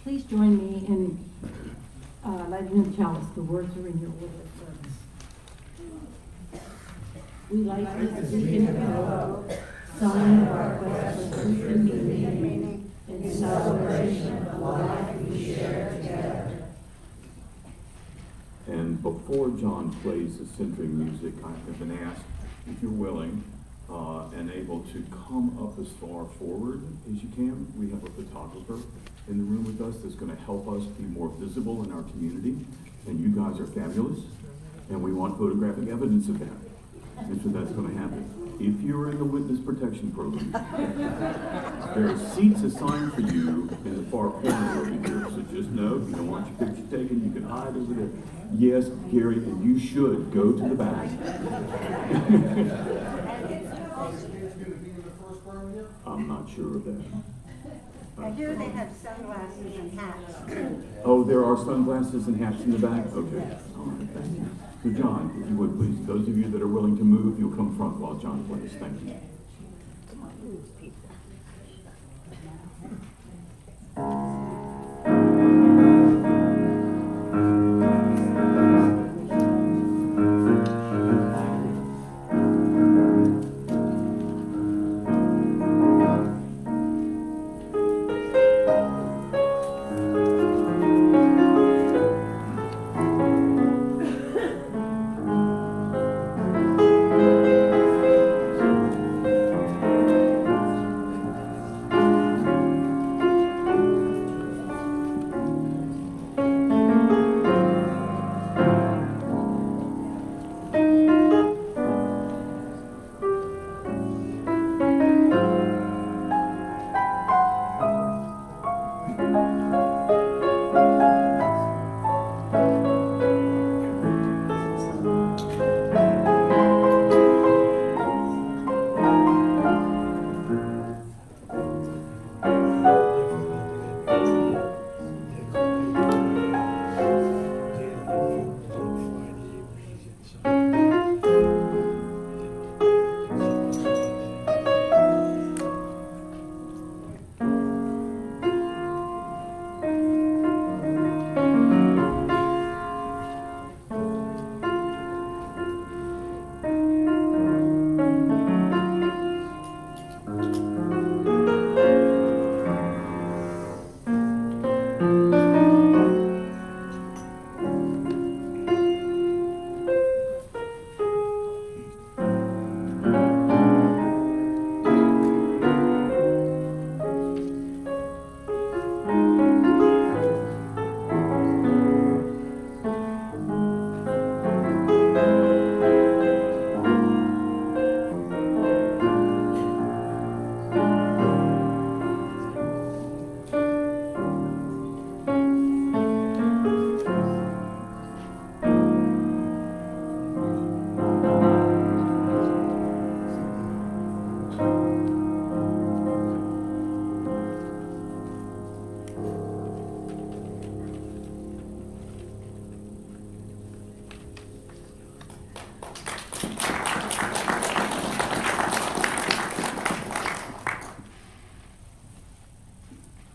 Please join me in lighting the chalice. The words are in your order of service. We light this beacon of hope, sign of our quest for truth and meaning, in celebration of the life we share together. And before John plays the centering music, I have been asked if you're willing and able to come up as far forward as you can. We have a photographer in the room with us that's going to help us be more visible in our community. And you guys are fabulous, and we want photographic evidence of that. And so that's going to happen. If you're in the witness protection program, there are seats assigned for you in the far corner over here. So just know, if you don't want your picture taken, you can hide over there. Yes, Gary, and you should go to the back. I'm not sure of that. I hear they have sunglasses and hats. Oh, there are sunglasses and hats in the back? Okay. All right, thank you. So John, if you would please, those of you that are willing to move, you'll come front while John plays. Thank you.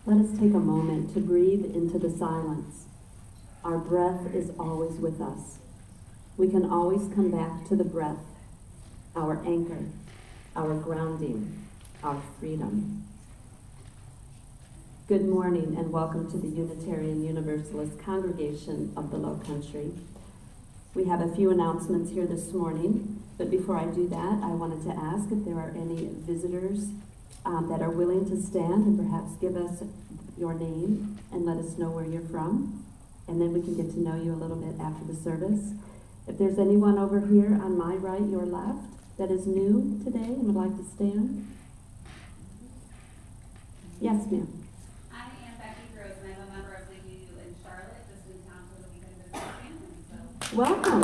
Let us take a moment to breathe into the silence. Our breath is always with us. We can always come back to the breath, our anchor, our grounding, our freedom. Good morning and welcome to the Unitarian Universalist Congregation of the Low Country. We have a few announcements here this morning, but before I do that, I wanted to ask if there are any visitors that are willing to stand and perhaps give us your name and let us know where you're from, and then we can get to know you a little bit after the service. If there's anyone over here on my right, your left, that is new today and would like to stand. Yes, ma'am. I am Becky Gross, and I'm a member of the UU in Charlotte, just in town for the weekend visiting family. So. Welcome.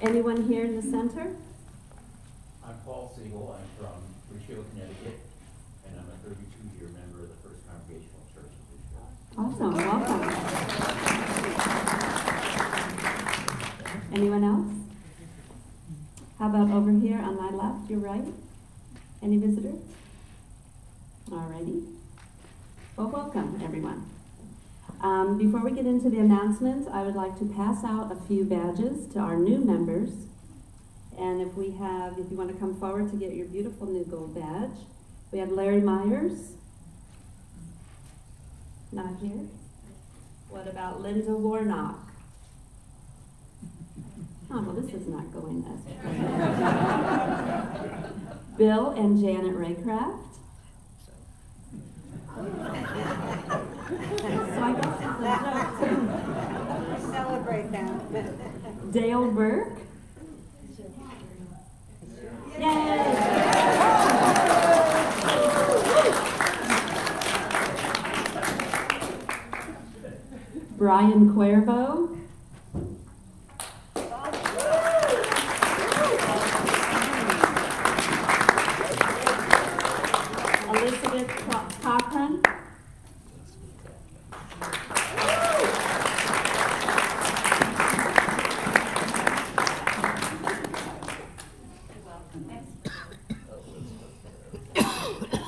Anyone here in the center? I'm Paul Siegel. I'm from Richfield, Connecticut, and I'm a 32-year member of the First Congregational Church of Richfield. Awesome, welcome. Anyone else? How about over here on my left, your right? Any visitors? Alrighty. Well, welcome, everyone. Before we get into the announcements, I would like to pass out a few badges to our new members. And if you want to come forward to get your beautiful new gold badge, we have Larry Myers. Not here. What about Linda Warnock? Oh, well, this is not going as planned. Bill and Janet Raycraft. So I guess it's a joke, too. Celebrate them. Dale Burke. Yay! Brian Cuervo. Elizabeth Cochran.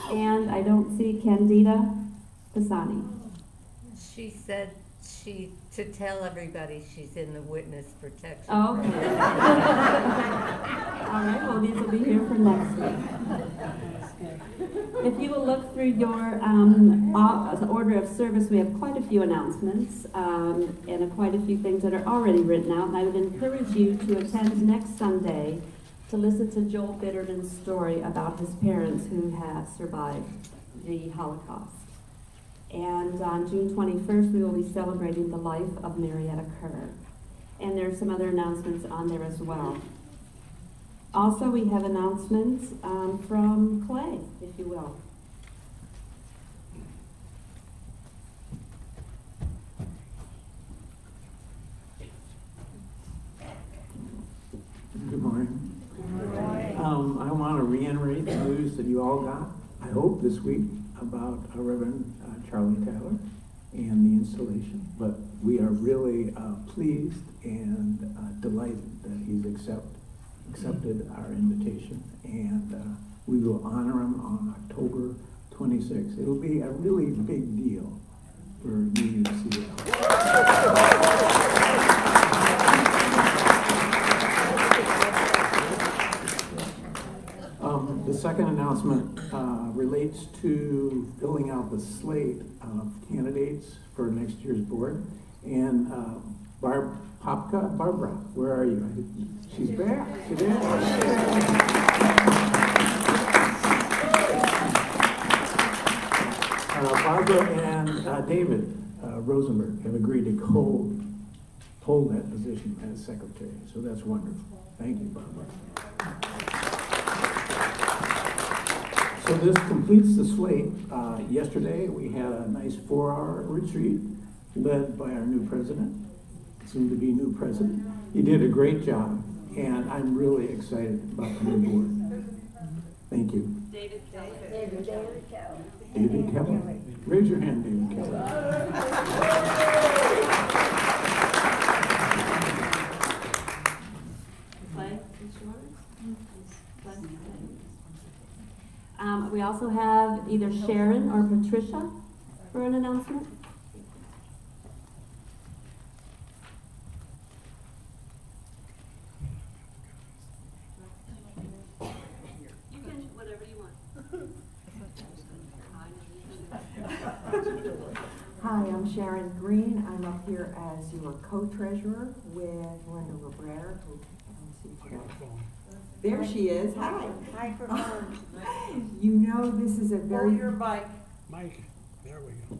And I don't see Candida Pisani. She said to tell everybody she's in the witness protection. Oh, okay. All right, well, these will be here for next week. If you will look through your order of service, we have quite a few announcements and quite a few things that are already written out. And I would encourage you to attend next Sunday to listen to Joel Bitterman's story about his parents who have survived the Holocaust. And on June 21st, we will be celebrating the life of Marietta Kerr. And there are some other announcements on there as well. Also, we have announcements from Clay, if you will. Good morning. I want to reiterate the news that you all got, I hope, this week about Reverend Charlie Taylor and the installation. But we are really pleased and delighted that he's accepted our invitation, and we will honor him on October 26th. It'll be a really big deal for UCL. The second announcement relates to filling out the slate of candidates for next year's board. And Barbara, where are you? She's back. She's there. Barbara and David Rosenberg have agreed to hold that position as secretary. So that's wonderful. Thank you, Barbara. So this completes the slate. Yesterday we had a nice 4-hour retreat led by our new president, soon to be new president. He did a great job, and I'm really excited about the new board. Thank you. David Kelly. David Kelly. Raise your hand, David Kelly. Clay, it's yours. We also have either Sharon or Patricia for an announcement. You can, whatever you want. Hi, I'm Sharon Green. I'm up here as your co-treasurer with Linda Rivera, who I don't see today. There she is. Hi. Microphone. You know, this is a very... Hold your mic. Mike, there we go.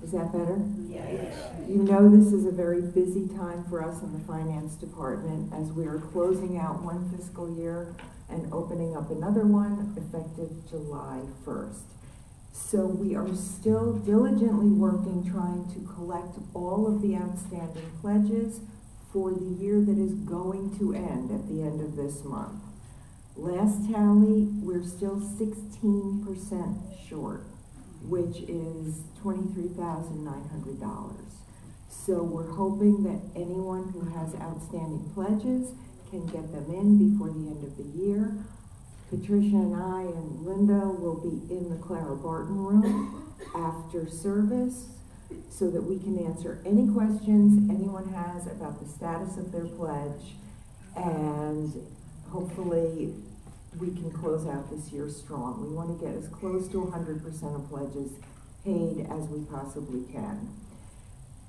Is that better? Yes. You know, this is a very busy time for us in the finance department as we are closing out one fiscal year and opening up another one effective July 1st. So we are still diligently working, trying to collect all of the outstanding pledges for the year that is going to end at the end of this month. Last tally, we're still 16% short, which is $23,900. So we're hoping that anyone who has outstanding pledges can get them in before the end of the year. Patricia and I and Linda will be in the Clara Barton room after service so that we can answer any questions anyone has about the status of their pledge, and hopefully we can close out this year strong. We want to get as close to 100% of pledges paid as we possibly can.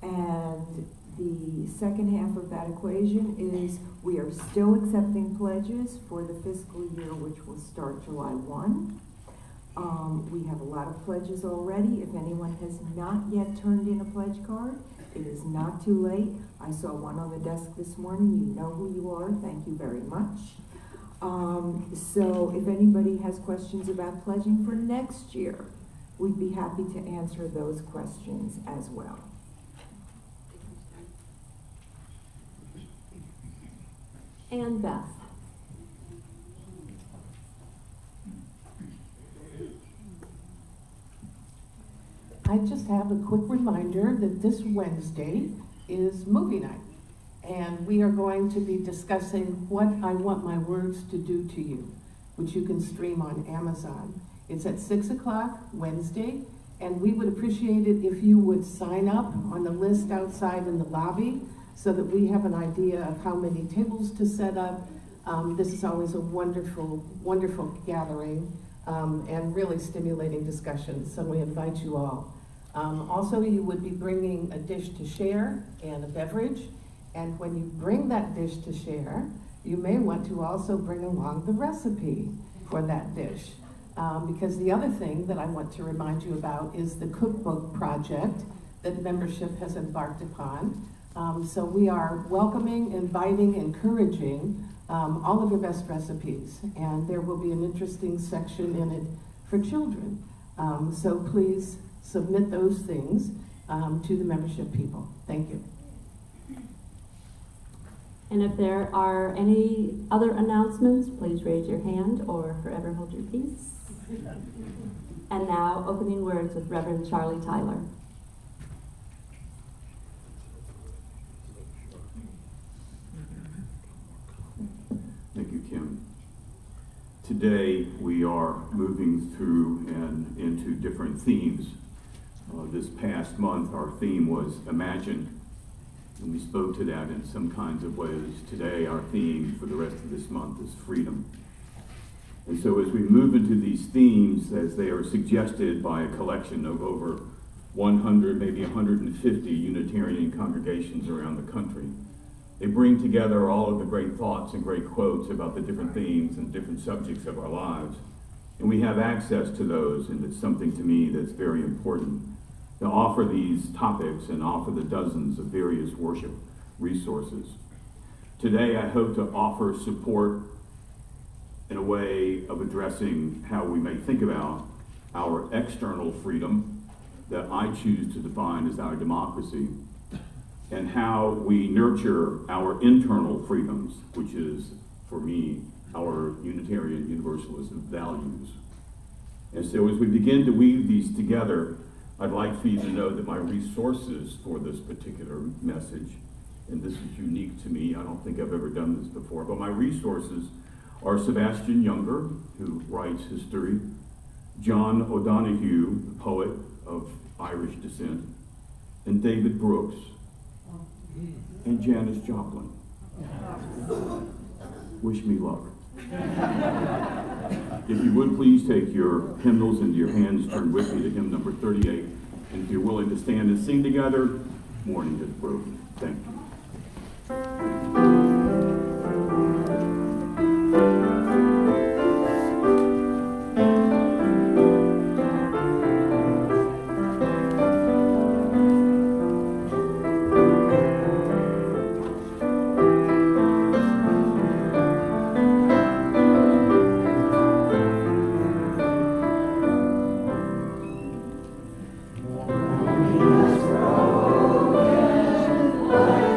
And the second half of that equation is we are still accepting pledges for the fiscal year, which will start July 1. We have a lot of pledges already. If anyone has not yet turned in a pledge card, it is not too late. I saw one on the desk this morning. You know who you are. Thank you very much. So if anybody has questions about pledging for next year, we'd be happy to answer those questions as well. And Beth. I just have a quick reminder that this Wednesday is movie night, and we are going to be discussing What I Want My Words to Do to You, which you can stream on Amazon. It's at 6 o'clock Wednesday, and we would appreciate it if you would sign up on the list outside in the lobby so that we have an idea of how many tables to set up. This is always a wonderful, wonderful gathering and really stimulating discussions, so we invite you all. Also, you would be bringing a dish to share and a beverage, and when you bring that dish to share, you may want to also bring along the recipe for that dish. Because the other thing that I want to remind you about is the cookbook project that membership has embarked upon. So we are welcoming, inviting, encouraging all of your best recipes, and there will be an interesting section in it for children. So please submit those things to the membership people. Thank you. And if there are any other announcements, please raise your hand or forever hold your peace. And now, opening words with Reverend Charlie Tyler. Thank you, Kim. Today, we are moving through and into different themes. This past month, our theme was Imagine, and we spoke to that in some kinds of ways. Today, our theme for the rest of this month is Freedom. And so as we move into these themes, as they are suggested by a collection of over 100, maybe 150 Unitarian congregations around the country, they bring together all of the great thoughts and great quotes about the different themes and different subjects of our lives. And we have access to those, and it's something to me that's very important to offer these topics and offer the dozens of various worship resources. Today, I hope to offer support in a way of addressing how we may think about our external freedom that I choose to define as our democracy, and how we nurture our internal freedoms, which is, for me, our Unitarian Universalist values. And so as we begin to weave these together, I'd like for you to know that my resources for this particular message, and this is unique to me, I don't think I've ever done this before, but my resources are Sebastian Younger, who writes history, John O'Donohue, the poet of Irish descent, and David Brooks, and Janis Joplin. Wish me luck. If you would please take your hymnals into your hands, turn with me to hymn number 38, and if you're willing to stand and sing together, Morning Has Broken. Thank you. Morning has broken, light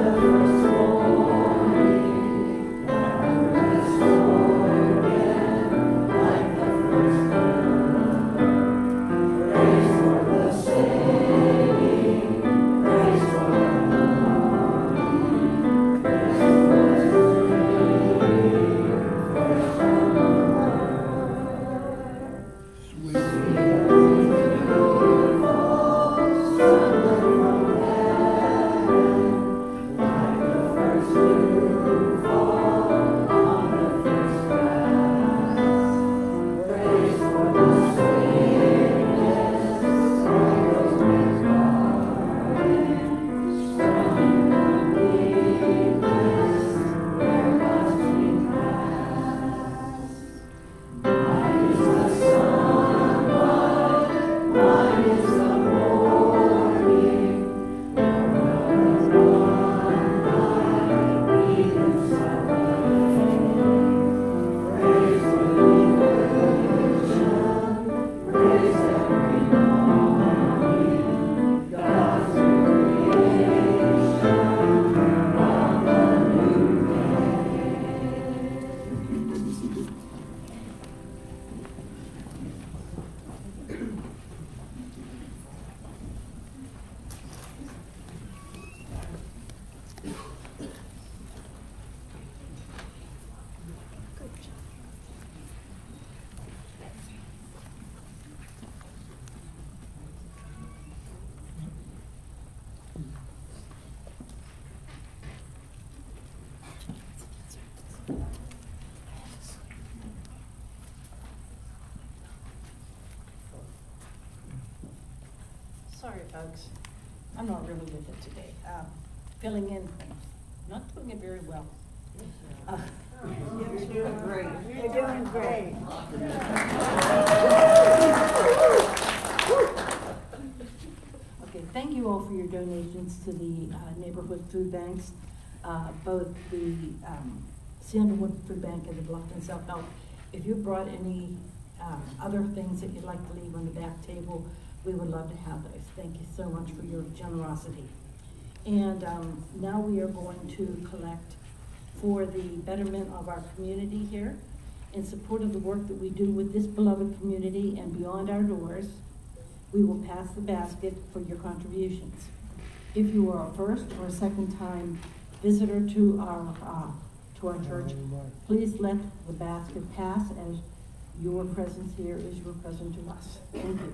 folks. I'm not really with it today. Filling in things, not doing it very well. You're doing great. You're doing great. Okay, thank you all for your donations to the neighborhood food banks, both the Sandalwood Food Bank and the Bluffton Self Help. If you brought any other things that you'd like to leave on the back table, we would love to have those. Thank you so much for your generosity. And now we are going to collect for the betterment of our community here, in support of the work that we do with this beloved community and beyond our doors. We will pass the basket for your contributions. If you are a first or a second time visitor to our church, please let the basket pass, as your presence here is your present to us. Thank you.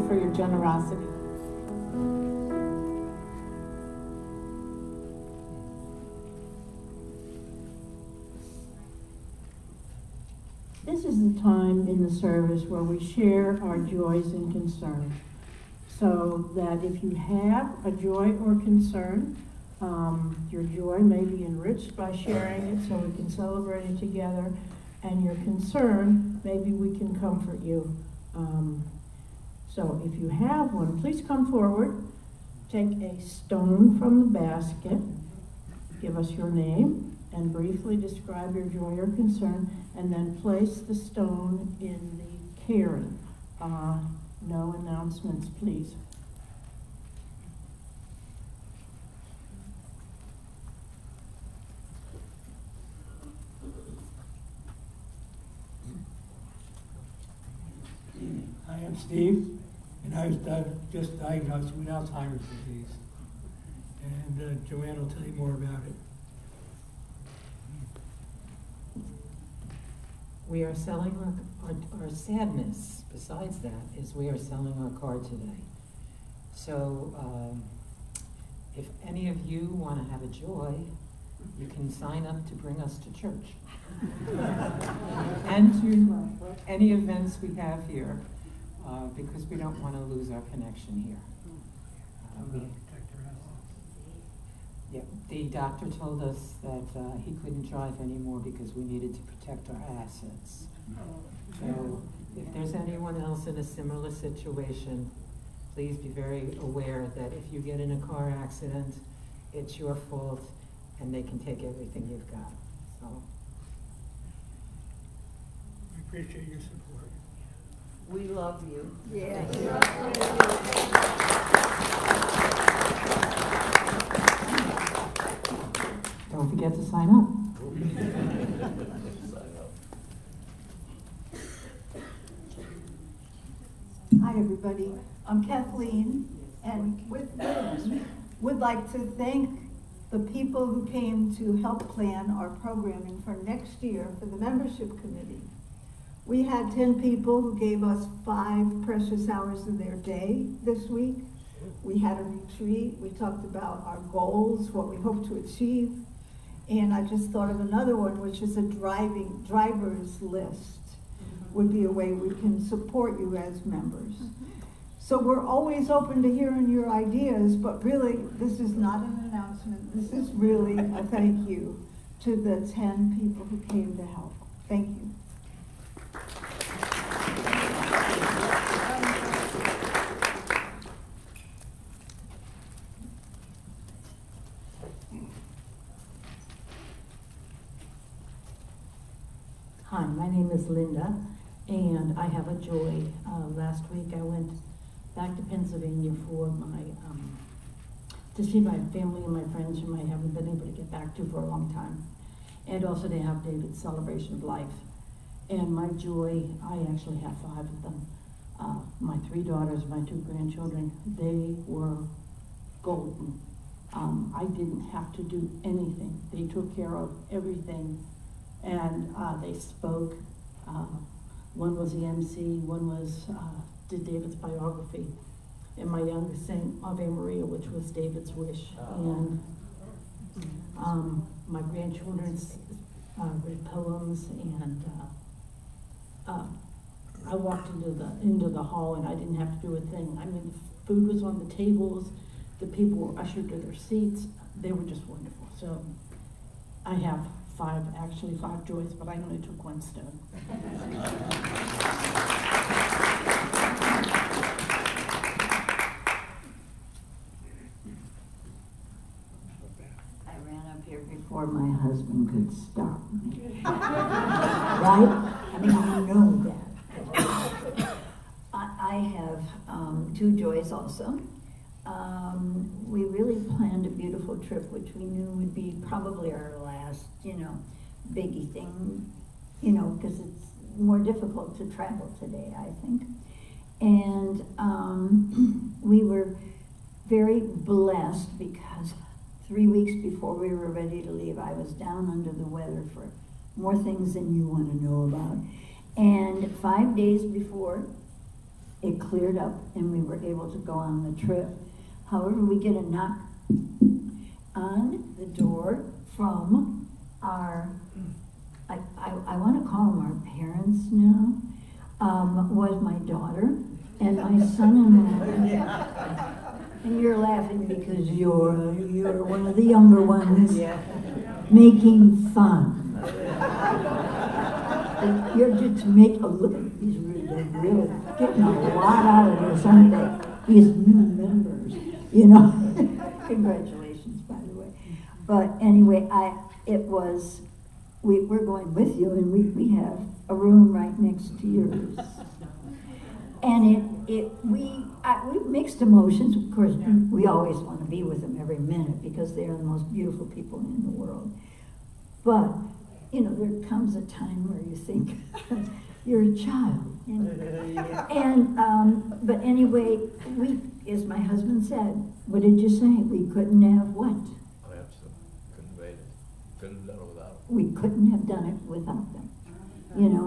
For your generosity. This is the time in the service where we share our joys and concerns, so that if you have a joy or concern, your joy may be enriched by sharing it so we can celebrate it together, and your concern, maybe we can comfort you. So if you have one, please come forward, take a stone from the basket, give us your name, and briefly describe your joy or concern, and then place the stone in the cairn. No announcements, please. Hi, I'm Steve, and I was just diagnosed with Alzheimer's disease. And Joanne will tell you more about it. We are selling our sadness, besides that, is we are selling our car today. So if any of you want to have a joy, you can sign up to bring us to church. And to any events we have here, because we don't want to lose our connection here. Yeah, the doctor told us that he couldn't drive anymore because we needed to protect our assets. So if there's anyone else in a similar situation, please be very aware that if you get in a car accident, it's your fault and they can take everything you've got. So I appreciate your support. We love you. Yeah. don't forget to sign up. Hi, everybody. I'm Kathleen, and with women, would like to thank the people who came to help plan our programming for next year for the membership committee. We had 10 people who gave us 5 precious hours of their day this week. We had a retreat. We talked about our goals, what we hope to achieve. And I just thought of another one, which is a driver's list. Would be a way we can support you as members. So we're always open to hearing your ideas, but really, this is not an announcement. This is really a thank you to the 10 people who came to help. Thank you. Hi, my name is Linda, and I have a joy. Last week I went back to Pennsylvania for my, to see my family and my friends whom I haven't been able to get back to for a long time, and also to have David's celebration of life. And my joy, I actually have 5 of them. My 3 daughters, my 2 grandchildren, they were golden. I didn't have to do anything. They took care of everything, and they spoke. One was the MC, one was did David's biography, and my youngest sang Ave Maria, which was David's wish. And my grandchildren read poems, and I walked into the hall, and I didn't have to do a thing. I mean, food was on the tables, the people were ushered to their seats. They were just wonderful. So I have 5 joys, but I only took 1 stone. I ran up here before my husband could stop me. Right? I mean, you know that. I have 2 joys also. We really planned a beautiful trip, which we knew would be probably our last, biggie thing, because it's more difficult to travel today, I think. And we were very blessed because 3 weeks before we were ready to leave, I was down under the weather for more things than you want to know about. And 5 days before, it cleared up and we were able to go on the trip. However, we get a knock on the door from our, I want to call them our parents now, was my daughter and my son-in-law. And you're laughing because you're one of the younger ones making fun. You're just look at these really getting a lot out of this, aren't they? These new members, Congratulations, by the way. But anyway, we're going with you, and we have a room right next to yours. And we mixed emotions. Of course, we always want to be with them every minute because they are the most beautiful people in the world. But there comes a time where you think you're a child. And but anyway, as my husband said, what did you say? We couldn't have what? Oh, absolutely. Couldn't have made it. Couldn't have done it without them. We couldn't have done it without them.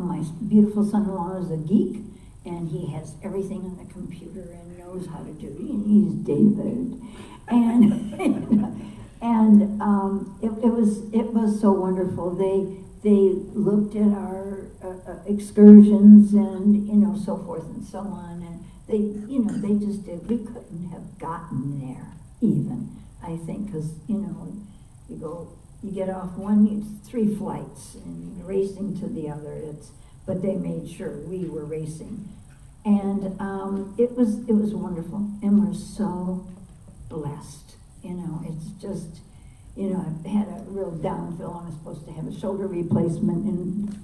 My beautiful son-in-law is a geek, and he has everything on the computer and knows how to do it. He's David. It was so wonderful. They looked at our excursions and so forth and so on, and they just did. We couldn't have gotten there even, I think, because you get off one, it's 3 flights and racing to the other. But they made sure we were racing, and it was wonderful, and we're so blessed. It's just. I had a real downfall. I was supposed to have a shoulder replacement, and,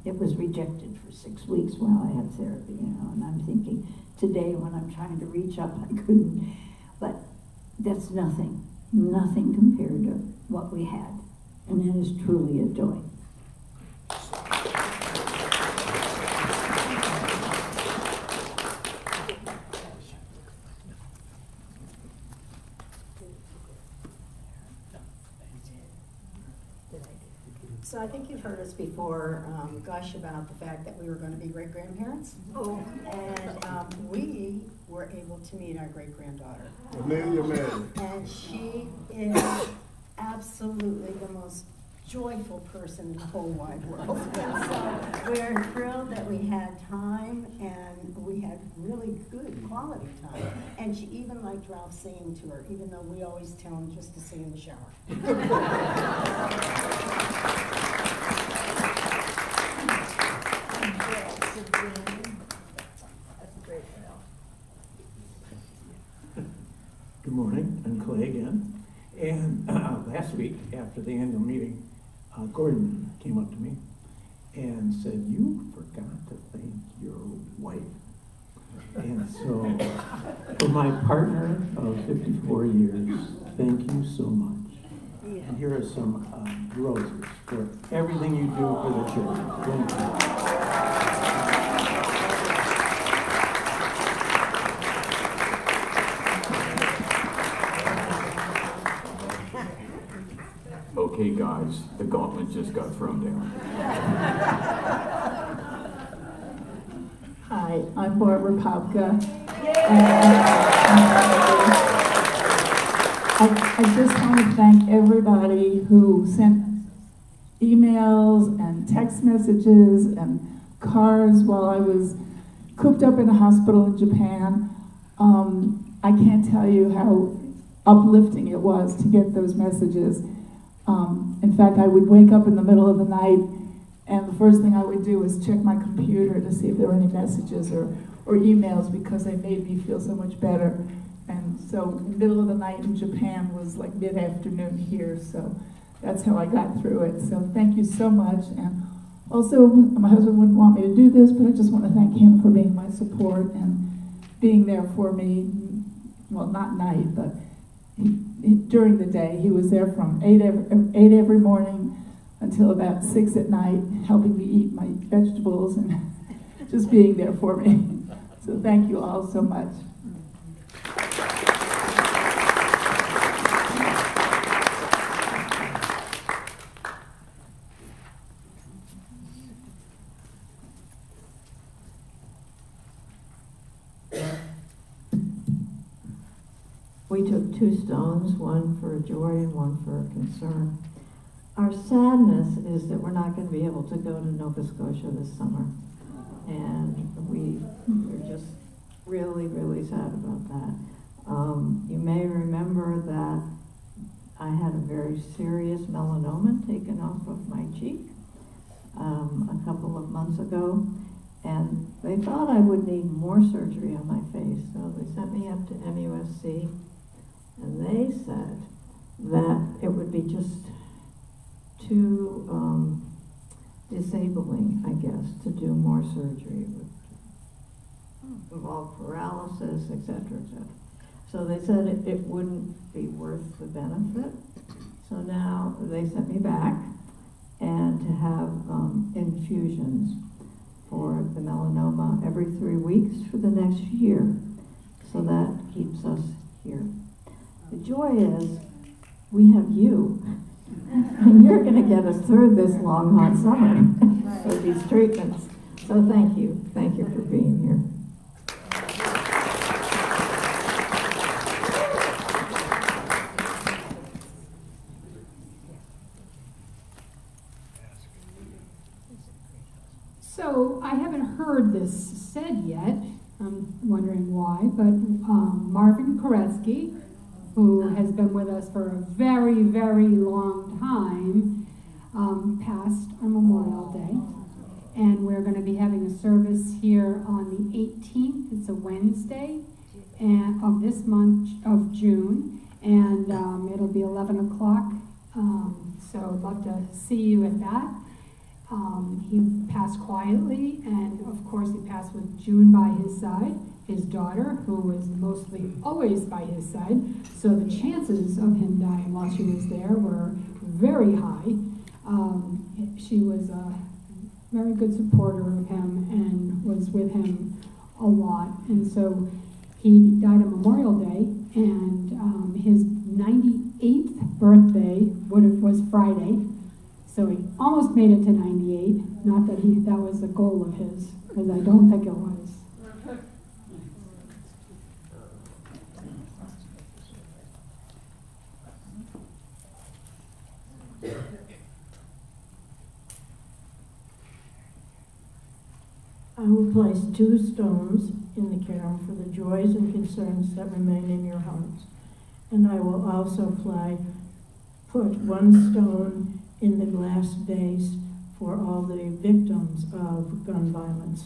it was rejected for 6 weeks while I had therapy, and I'm thinking today when I'm trying to reach up, I couldn't. But that's nothing compared to what we had, and that is truly a joy. So I think you've heard us before gush about the fact that we were going to be great-grandparents. Oh. And we were able to meet our great-granddaughter. Amelia May. And she is absolutely the most joyful person in the whole wide world. So we're thrilled that we had time, and we had really good quality time. And she even liked Ralph singing to her, even though we always tell him just to sing in the shower. Good morning, I'm Clay again. And last week, after the annual meeting, Gordon came up to me and said, "You forgot to thank your wife." And so, for my partner of 54 years, thank you so much. And here are some roses for everything you do for the church. Thank you. Okay, guys, the gauntlet just got thrown down. Hi, I'm Barbara Popka. I just want to thank everybody who sent emails and text messages and cards while I was cooped up in a hospital in Japan. I can't tell you how uplifting it was to get those messages. In fact, I would wake up in the middle of the night, and the first thing I would do was check my computer to see if there were any messages or emails, because they made me feel so much better. And so the middle of the night in Japan was like mid-afternoon here, so that's how I got through it. So thank you so much. And also, my husband wouldn't want me to do this, but I just want to thank him for being my support and being there for me, well, not night, but during the day. He was there from 8 every morning until about 6 at night, helping me eat my vegetables and just being there for me. So thank you all so much. We took 2 stones, one for joy and one for concern. Our sadness is that we're not going to be able to go to Nova Scotia this summer. And we're just really, really sad about that. You may remember that I had a very serious melanoma taken off of my cheek a couple of months ago. And they thought I would need more surgery on my face, so they sent me up to MUSC. And they said that it would be just too disabling, I guess, to do more surgery. It would involve paralysis, etc., etc. So they said it wouldn't be worth the benefit. So now they sent me back and to have infusions for the melanoma every 3 weeks for the next year. So that keeps us here. The joy is we have you, and you're going to get us through this long, hot summer with these treatments. So thank you. Thank you for being here. So I haven't heard this said yet. I'm wondering why, but Marvin Koretsky, who has been with us for a very, very long time, passed on Memorial Day. And we're going to be having a service here on the 18th. It's a Wednesday of this month of June. And it'll be 11 o'clock. So I'd love to see you at that. He passed quietly, and of course he passed with June by his side, his daughter, who was mostly always by his side. So the chances of him dying while she was there were very high. She was a very good supporter of him and was with him a lot. And so he died on Memorial Day, and his 98th birthday was Friday. So he almost made it to 98. Not that that was a goal of his, because I don't think it was. I will place 2 stones in the cairn for the joys and concerns that remain in your hearts. And I will also put 1 stone in the glass vase for all the victims of gun violence.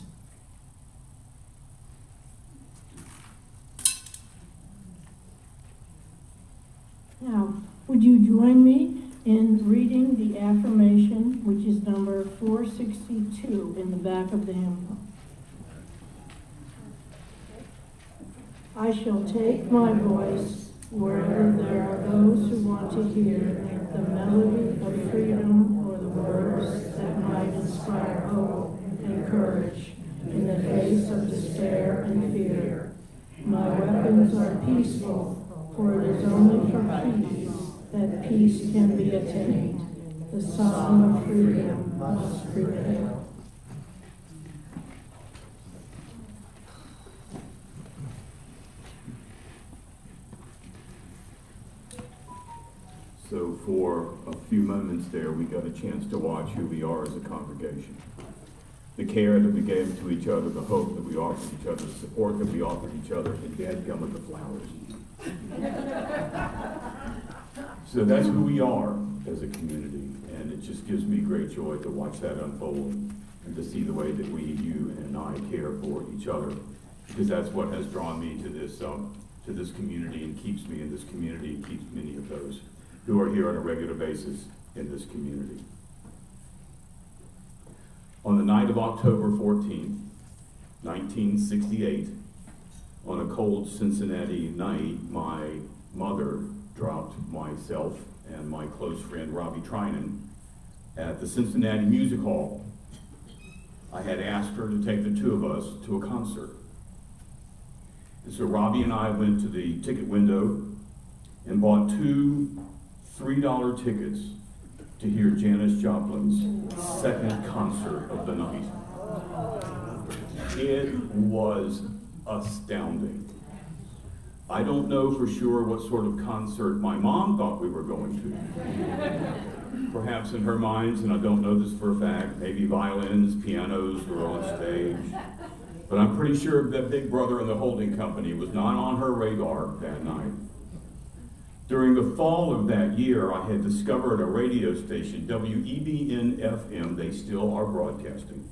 Now, would you join me in reading the affirmation, which is number 462 in the back of the hymnal? I shall take my voice wherever there are those who want to hear the melody of freedom or the words that might inspire hope and courage in the face of despair and fear. My weapons are peaceful, for it is only for peace that peace can be attained. The song of freedom must prevail. So for a few moments there, we got a chance to watch who we are as a congregation. The care that we gave to each other, the hope that we offered each other, the support that we offered each other, and Dad come with the flowers. So that's who we are as a community, and it just gives me great joy to watch that unfold and to see the way that we, you and I, care for each other, because that's what has drawn me to this community and keeps me in this community and keeps many of those who are here on a regular basis in this community. On the night of October 14th, 1968, on a cold Cincinnati night, my mother dropped myself and my close friend Robbie Trinan at the Cincinnati Music Hall. I had asked her to take the 2 of us to a concert. And so Robbie and I went to the ticket window and bought 2 $3 tickets to hear Janis Joplin's second concert of the night. It was astounding. I don't know for sure what sort of concert my mom thought we were going to. Perhaps in her mind, and I don't know this for a fact, maybe violins, pianos were on stage. But I'm pretty sure that Big Brother and the holding company was not on her radar that night. During the fall of that year, I had discovered a radio station, WEBN-FM. They still are broadcasting.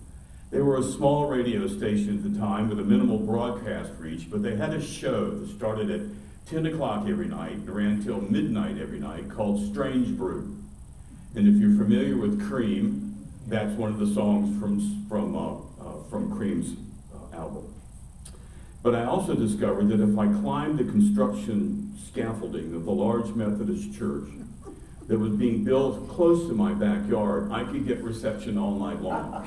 They were a small radio station at the time with a minimal broadcast reach, but they had a show that started at 10 o'clock every night and ran until midnight every night called Strange Brew. And if you're familiar with Cream, that's one of the songs from Cream's album. But I also discovered that if I climbed the construction scaffolding of the large Methodist church that was being built close to my backyard, I could get reception all night long.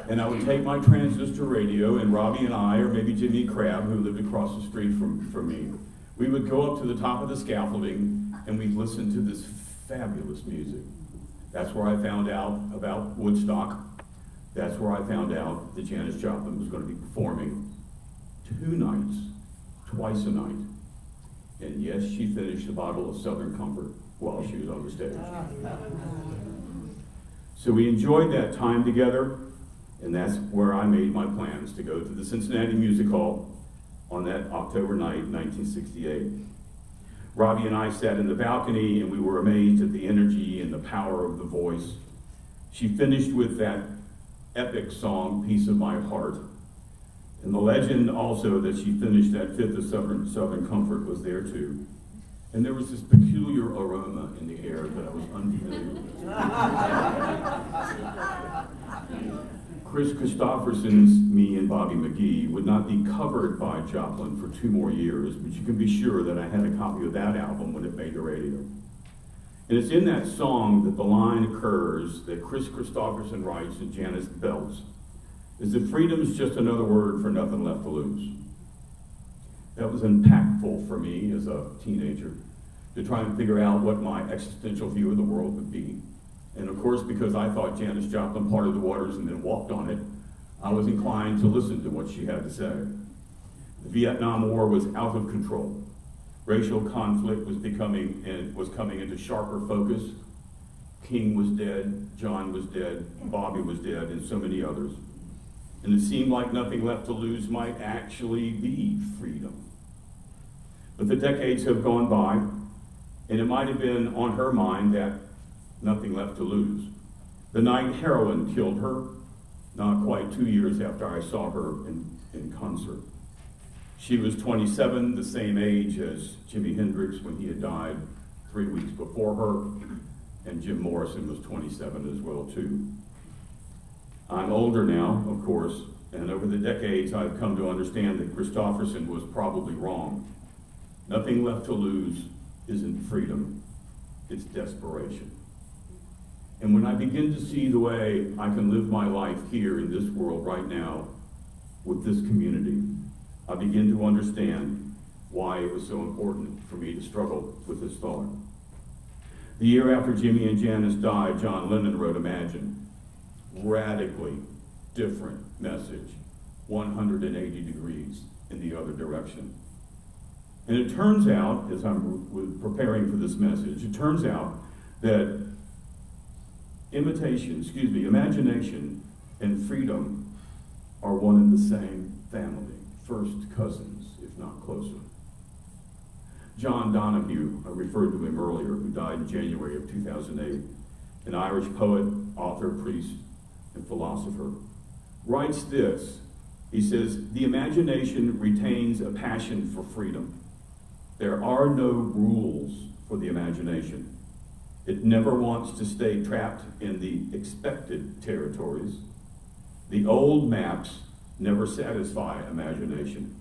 And I would take my transistor radio, and Robbie and I, or maybe Jimmy Crabb, who lived across the street from me, we would go up to the top of the scaffolding and we'd listen to this fabulous music. That's where I found out about Woodstock. That's where I found out that Janis Joplin was going to be performing 2 nights, twice a night. And yes, she finished a bottle of Southern Comfort while she was on the stage. So we enjoyed that time together, and that's where I made my plans to go to the Cincinnati Music Hall on that October night, 1968. Robbie and I sat in the balcony, and we were amazed at the energy and the power of the voice. She finished with that epic song, Piece of My Heart. And the legend also that she finished that 5th of Southern Comfort was there too. And there was this peculiar aroma in the air that I was unfamiliar with. Kris Kristopherson's Me and Bobby McGee would not be covered by Joplin for 2 more years, but you can be sure that I had a copy of that album when it made the radio. And it's in that song that the line occurs that Kris Kristopherson writes and Janis belts, is that freedom is just another word for nothing left to lose. That was impactful for me as a teenager, to try and figure out what my existential view of the world would be. And of course, because I thought Janis Joplin parted the waters and then walked on it, I was inclined to listen to what she had to say. The Vietnam War was out of control. Racial conflict was coming into sharper focus. King was dead, John was dead, Bobby was dead, and so many others. And it seemed like nothing left to lose might actually be freedom. But the decades have gone by, and it might have been on her mind that nothing left to lose. The night heroin killed her, not quite 2 years after I saw her in concert. She was 27, the same age as Jimi Hendrix when he had died 3 weeks before her, and Jim Morrison was 27 as well too. I'm older now, of course, and over the decades I've come to understand that Kristopherson was probably wrong. Nothing left to lose isn't freedom, it's desperation. And when I begin to see the way I can live my life here in this world right now with this community, I begin to understand why it was so important for me to struggle with this thought. The year after Jimmy and Janis died, John Lennon wrote Imagine. Radically different message, 180 degrees in the other direction. And it turns out, as I'm preparing for this message, it turns out that imagination and freedom are one and the same family, first cousins, if not closer. John Donahue, I referred to him earlier, who died in January of 2008, an Irish poet, author, priest, and philosopher, writes this. He says, "The imagination retains a passion for freedom. There are no rules for the imagination. It never wants to stay trapped in the expected territories. The old maps never satisfy imagination.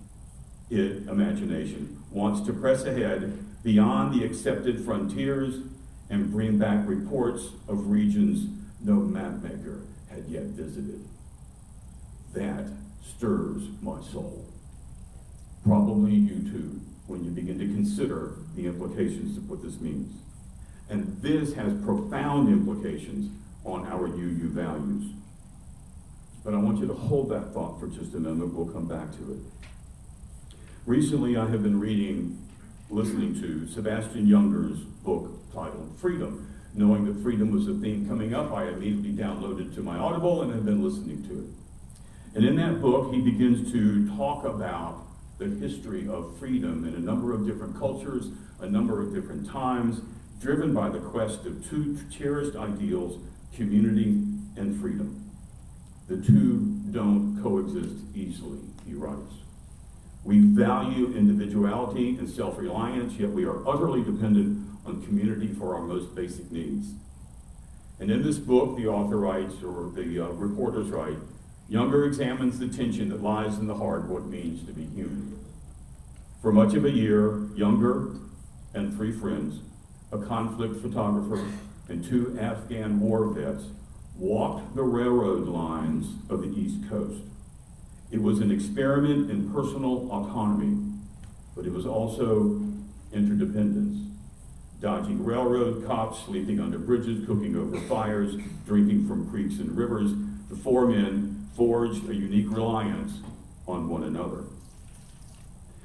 Imagination wants to press ahead beyond the accepted frontiers and bring back reports of regions no mapmaker had yet visited." That stirs my soul. Probably you too, when you begin to consider the implications of what this means. And this has profound implications on our UU values. But I want you to hold that thought for just a moment. We'll come back to it. Recently, I have been listening to Sebastian Junger's book titled Freedom. Knowing that freedom was a theme coming up, I immediately downloaded to my Audible and have been listening to it. And in that book, he begins to talk about the history of freedom in a number of different cultures, a number of different times, driven by the quest of two cherished ideals, community and freedom. The two don't coexist easily, he writes. We value individuality and self-reliance, yet we are utterly dependent on community for our most basic needs. And in this book, the author writes, or the reporters write, Younger examines the tension that lies in the heart of what it means to be human. For much of a year, Younger and three friends, a conflict photographer, and two Afghan war vets walked the railroad lines of the East Coast. It was an experiment in personal autonomy, but it was also interdependence. Dodging railroad cops, sleeping under bridges, cooking over fires, drinking from creeks and rivers, the four men forged a unique reliance on one another.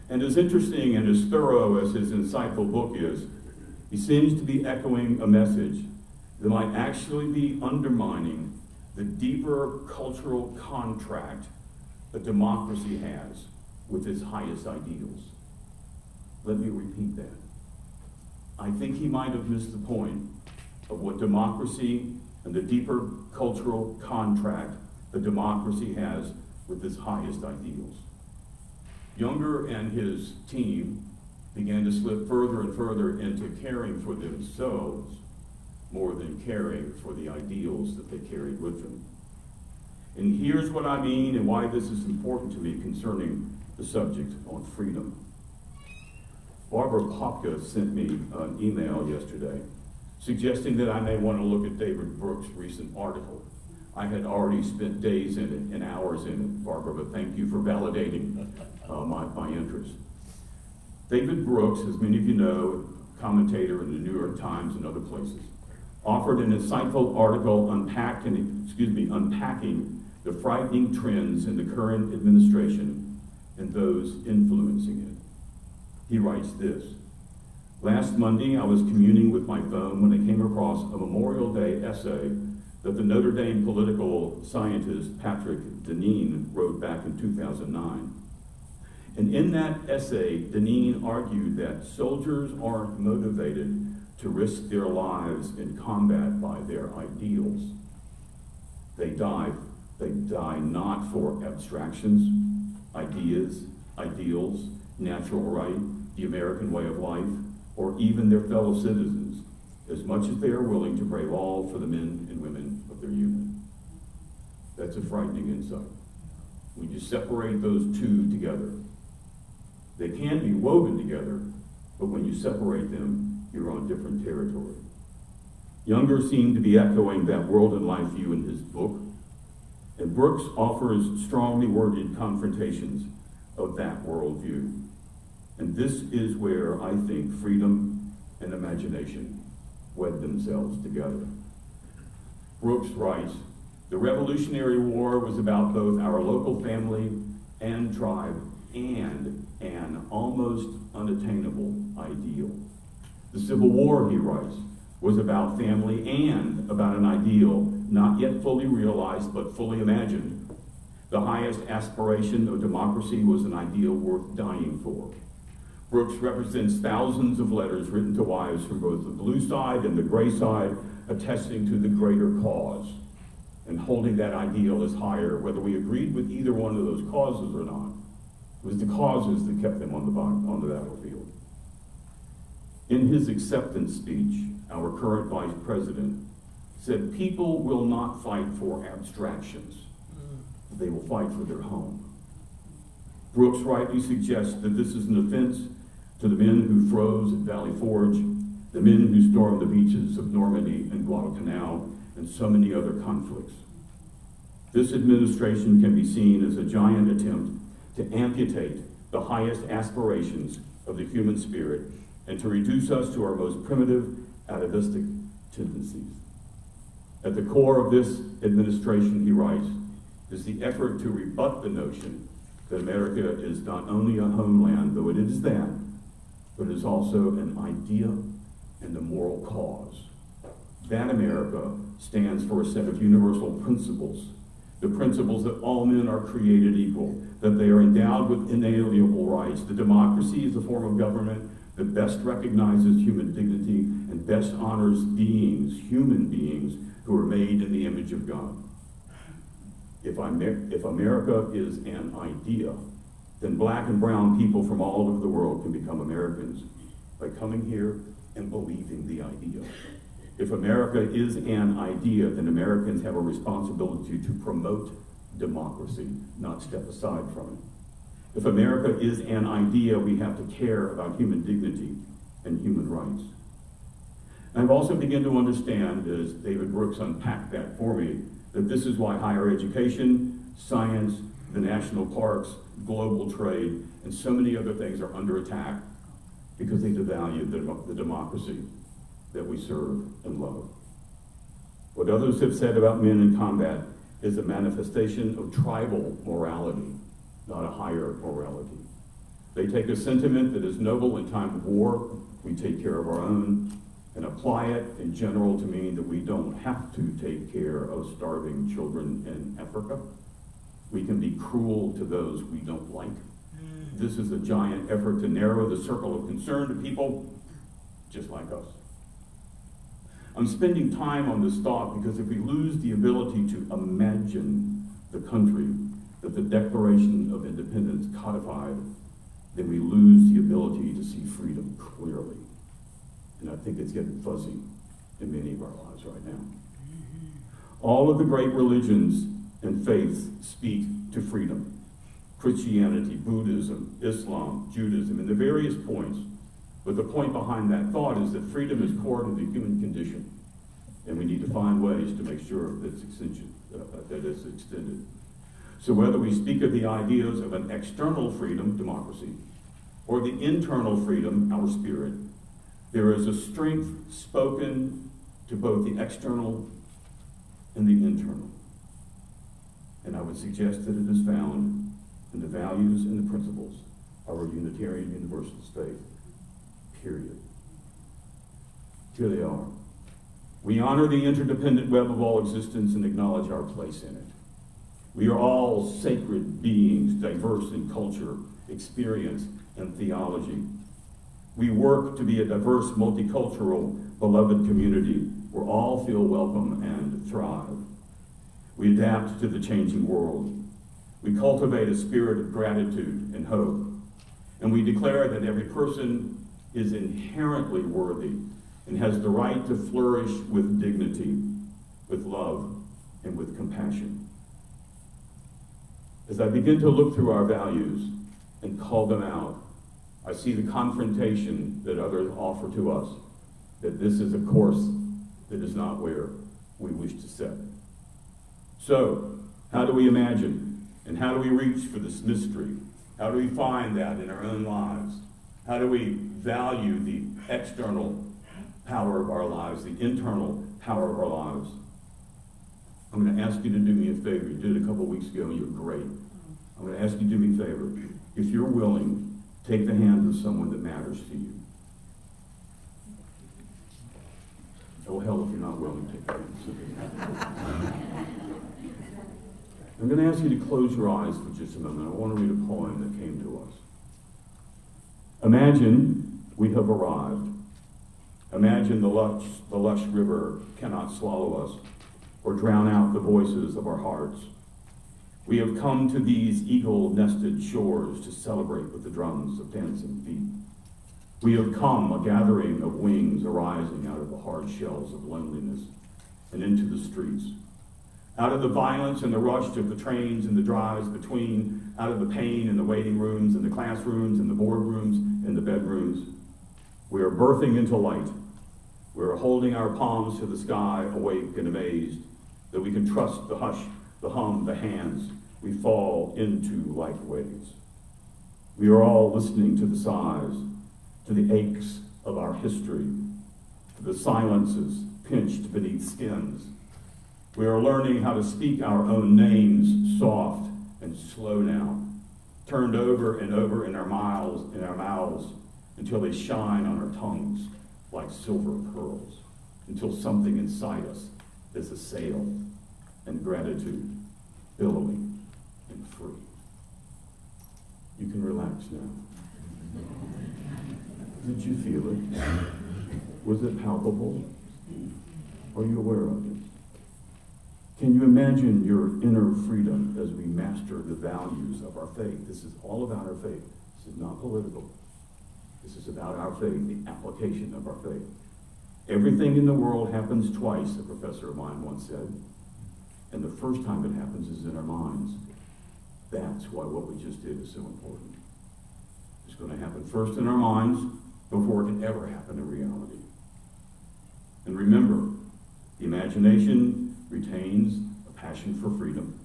And as interesting and as thorough as his insightful book is, he seems to be echoing a message that might actually be undermining the deeper cultural contract that democracy has with its highest ideals. Let me repeat that. I think he might have missed the point of what democracy and the deeper cultural contract that democracy has with its highest ideals. Younger and his team began to slip further and further into caring for themselves more than caring for the ideals that they carried with them. And here's what I mean and why this is important to me concerning the subject on freedom. Barbara Popka sent me an email yesterday suggesting that I may want to look at David Brooks' recent article. I had already spent days in it and hours in it, Barbara, but thank you for validating my interest. David Brooks, as many of you know, commentator in the New York Times and other places, offered an insightful article unpacking the frightening trends in the current administration and those influencing it. He writes this: "Last Monday, I was communing with my phone when I came across a Memorial Day essay that the Notre Dame political scientist Patrick Deneen wrote back in 2009. And in that essay, Deneen argued that soldiers aren't motivated to risk their lives in combat by their ideals. They die not for abstractions, ideas, ideals, natural right, the American way of life, or even their fellow citizens, as much as they are willing to brave all for the men and women of their unit." That's a frightening insight. When you separate those two together, they can be woven together, but when you separate them, you're on different territory. Younger seemed to be echoing that world and life view in his book, and Brooks offers strongly worded confrontations of that worldview. And this is where I think freedom and imagination wed themselves together. Brooks writes, "The Revolutionary War was about both our local family and tribe and an almost unattainable ideal. The Civil War," he writes, "was about family and about an ideal not yet fully realized but fully imagined. The highest aspiration of democracy was an ideal worth dying for." Brooks represents thousands of letters written to wives from both the blue side and the gray side, attesting to the greater cause and holding that ideal as higher, whether we agreed with either one of those causes or not. It was the causes that kept them on the battlefield. In his acceptance speech, our current vice president said, "People will not fight for abstractions. They will fight for their home." Brooks rightly suggests that this is an offense to the men who froze at Valley Forge, the men who stormed the beaches of Normandy and Guadalcanal, and so many other conflicts. This administration can be seen as a giant attempt to amputate the highest aspirations of the human spirit and to reduce us to our most primitive, atavistic tendencies. At the core of this administration, he writes, is the effort to rebut the notion that America is not only a homeland, though it is that, but is also an idea and a moral cause. That America stands for a set of universal principles, the principles that all men are created equal, that they are endowed with inalienable rights. The democracy is a form of government that best recognizes human dignity and best honors beings, human beings, who are made in the image of God. If America is an idea, then black and brown people from all over the world can become Americans by coming here and believing the idea. If America is an idea, then Americans have a responsibility to promote democracy, not step aside from it. If America is an idea, we have to care about human dignity and human rights. And I've also begun to understand, as David Brooks unpacked that for me, that this is why higher education, science, the national parks, global trade, and so many other things are under attack because they devalue the democracy that we serve and love. What others have said about men in combat is a manifestation of tribal morality, not a higher morality. They take a sentiment that is noble in time of war, we take care of our own, and apply it in general to mean that we don't have to take care of starving children in Africa. We can be cruel to those we don't like. This is a giant effort to narrow the circle of concern to people just like us. I'm spending time on this thought because if we lose the ability to imagine the country that the Declaration of Independence codified, then we lose the ability to see freedom clearly. And I think it's getting fuzzy in many of our lives right now. All of the great religions and faiths speak to freedom. Christianity, Buddhism, Islam, Judaism, and the various points. But the point behind that thought is that freedom is core to the human condition. And we need to find ways to make sure that it's extended. So whether we speak of the ideas of an external freedom, democracy, or the internal freedom, our spirit, There is a strength spoken to both the external and the internal. And I would suggest that it is found in the values and the principles of our Unitarian Universalist faith, period. Here they are. We honor the interdependent web of all existence and acknowledge our place in it. We are all sacred beings, diverse in culture, experience, and theology. We work to be a diverse, multicultural, beloved community where all feel welcome and thrive. We adapt to the changing world. We cultivate a spirit of gratitude and hope. And we declare that every person is inherently worthy and has the right to flourish with dignity, with love, and with compassion. As I begin to look through our values and call them out, I see the confrontation that others offer to us, that this is a course that is not where we wish to set. So, how do we imagine and how do we reach for this mystery? How do we find that in our own lives? How do we value the external power of our lives, the internal power of our lives? I'm going to ask you to do me a favor. You did it a couple weeks ago and you're great. I'm going to ask you to do me a favor. If you're willing, take the hand of someone that matters to you. Oh, hell, if you're not willing, take the hand. I'm going to ask you to close your eyes for just a moment. I want to read a poem that came to us. Imagine we have arrived. Imagine the lush river cannot swallow us or drown out the voices of our hearts. We have come to these eagle-nested shores to celebrate with the drums of dancing feet. We have come, a gathering of wings arising out of the hard shells of loneliness and into the streets. Out of the violence and the rush of the trains and the drives between, out of the pain in the waiting rooms and the classrooms and the boardrooms and the bedrooms, we are birthing into light. We are holding our palms to the sky, awake and amazed, that we can trust the hush, the hum, the hands we fall into like waves. We are all listening to the sighs, to the aches of our history, to the silences pinched beneath skins. We are learning how to speak our own names soft and slow now, turned over and over in our mouths until they shine on our tongues like silver pearls, until something inside us is a sail and gratitude, billowing and free. You can relax now. Did you feel it? Was it palpable? Are you aware of it? Can you imagine your inner freedom as we master the values of our faith? This is all about our faith. This is not political. This is about our faith, the application of our faith. Everything in the world happens twice, a professor of mine once said. And the first time it happens is in our minds. That's why what we just did is so important. It's going to happen first in our minds before it can ever happen in reality. And remember, the imagination retains a passion for freedom.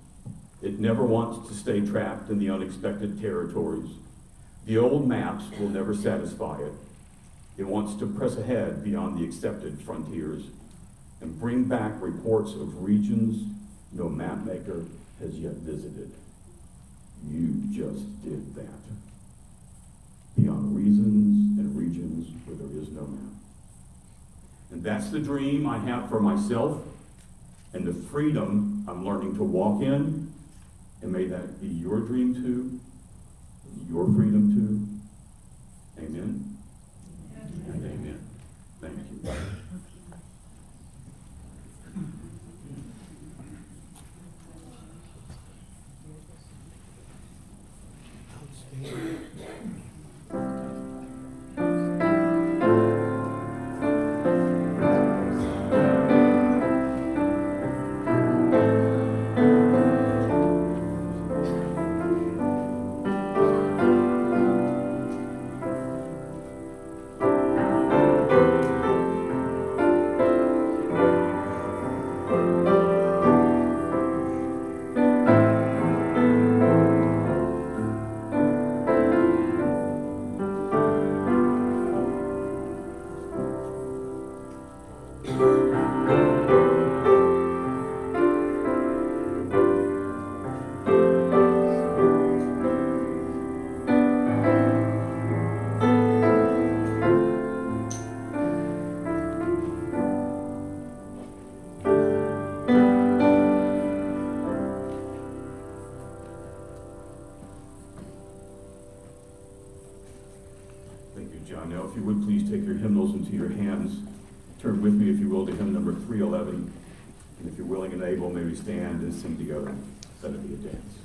It never wants to stay trapped in the unexpected territories. The old maps will never satisfy it. It wants to press ahead beyond the accepted frontiers and bring back reports of regions no mapmaker has yet visited. You just did that. Beyond reasons and regions where there is no map. And that's the dream I have for myself and the freedom I'm learning to walk in. And may that be your dream too, your freedom too. Amen? And amen. Thank you. 311. And if you're willing and able, maybe stand and sing together. Let it be a dance.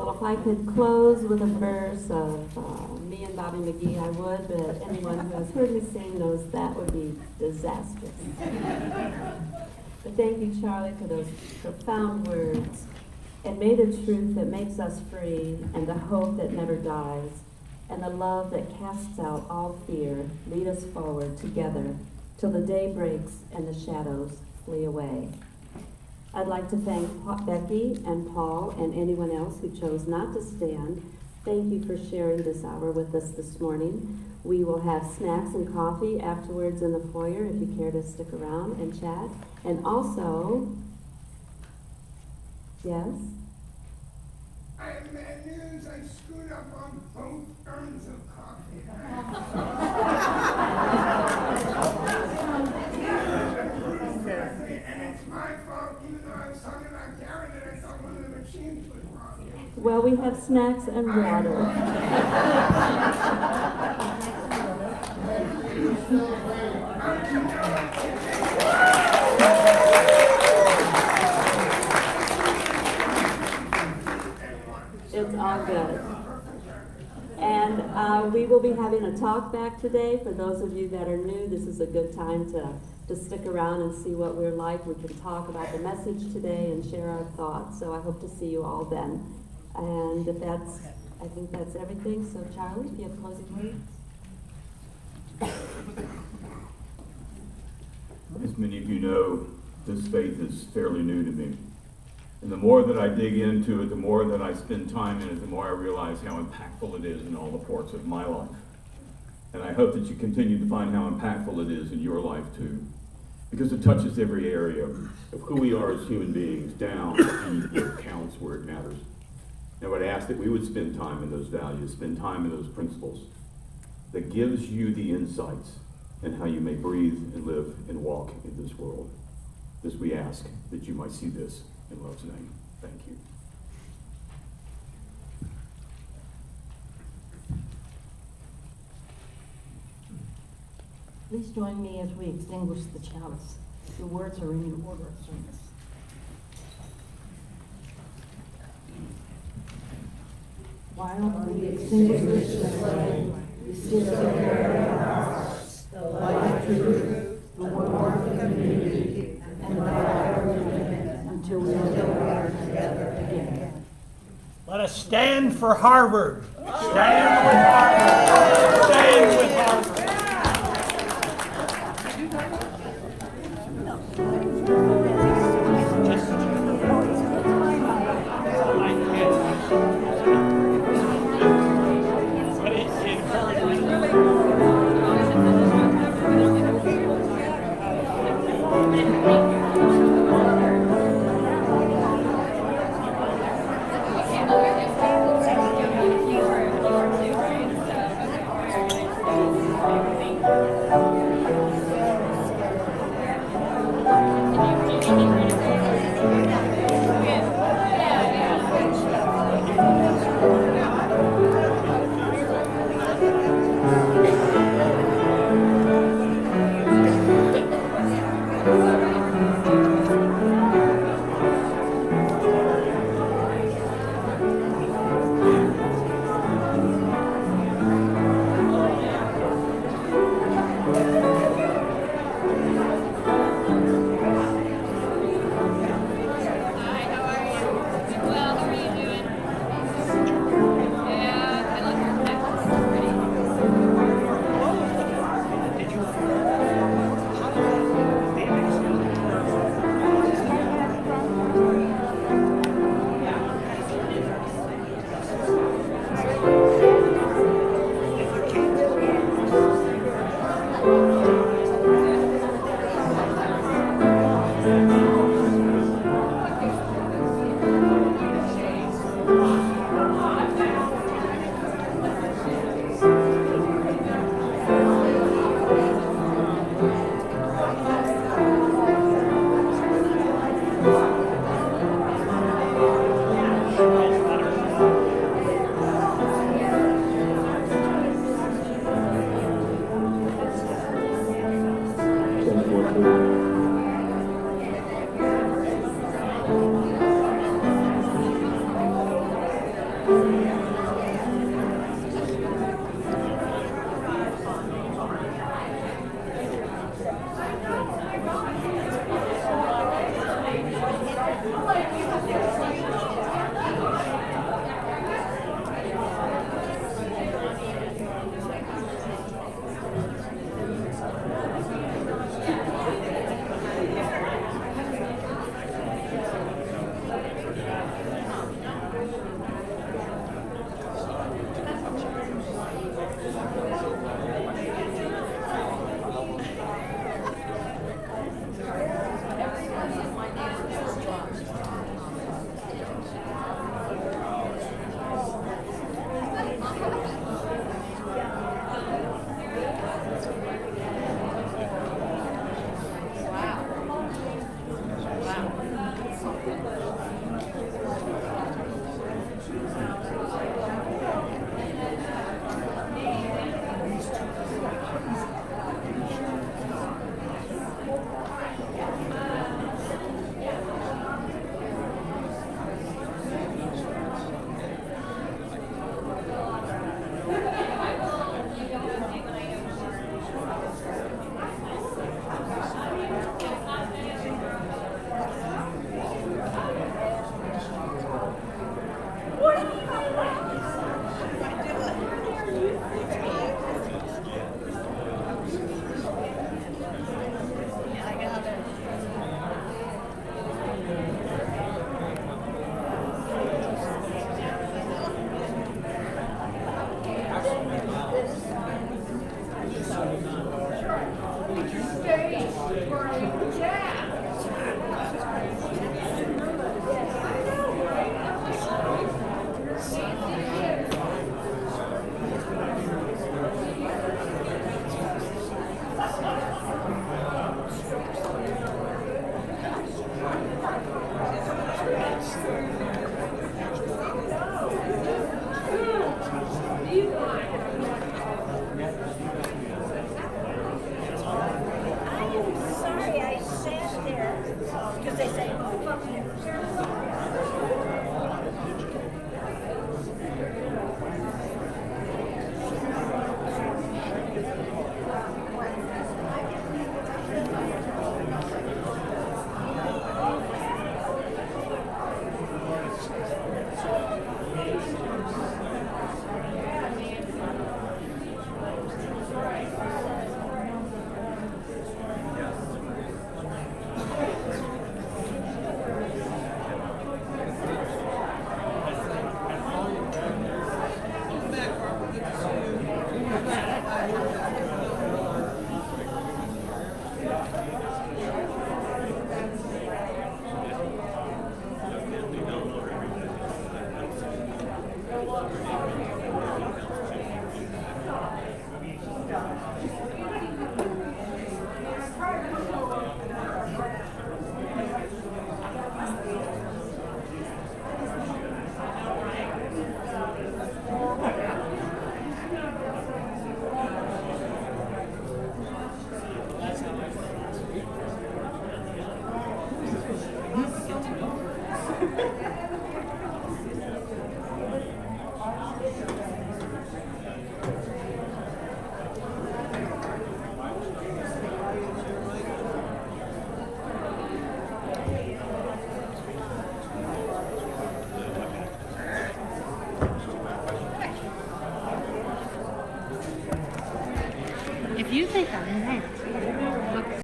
If I could close with a verse of me and Bobby McGee, I would, but anyone who has heard me sing knows that would be disastrous. But thank you, Charlie, for those profound words. And may the truth that makes us free, and the hope that never dies, and the love that casts out all fear lead us forward together till the day breaks and the shadows flee away. I'd like to thank Becky and Paul and anyone else who chose not to stand. Thank you for sharing this hour with us this morning. We will have snacks and coffee afterwards in the foyer if you care to stick around and chat. And also, yes? I have bad news. I screwed up on both urns of coffee. And it's my fault, even though I was talking about Garrett, and I thought one of the machines was wrong. Well, we have snacks and water. It's all good. And we will be having a talk back today. For those of you that are new, this is a good time to stick around and see what we're like. We can talk about the message today and share our thoughts. So I hope to see you all then. And if that's, I think that's everything. So Charlie, do you have closing words? As many of you know, this faith is fairly new to me. And the more that I dig into it, the more that I spend time in it, the more I realize how impactful it is in all the parts of my life. And I hope that you continue to find how impactful it is in your life too. Because it touches every area of who we are as human beings, down to where it counts, where it matters. And I would ask that we would spend time in those values, spend time in those principles that gives you the insights in how you may breathe and live and walk in this world. This we ask that you might see this in love's name. Thank you. Please join me as we extinguish the chalice. The words are in your order of service. While we extinguish this flame, we still carry in our hearts the light of truth, the warmth of community, and the fire of commitment until we are together again. Let us stand for Harvard. Stand with Harvard. Stand with Harvard.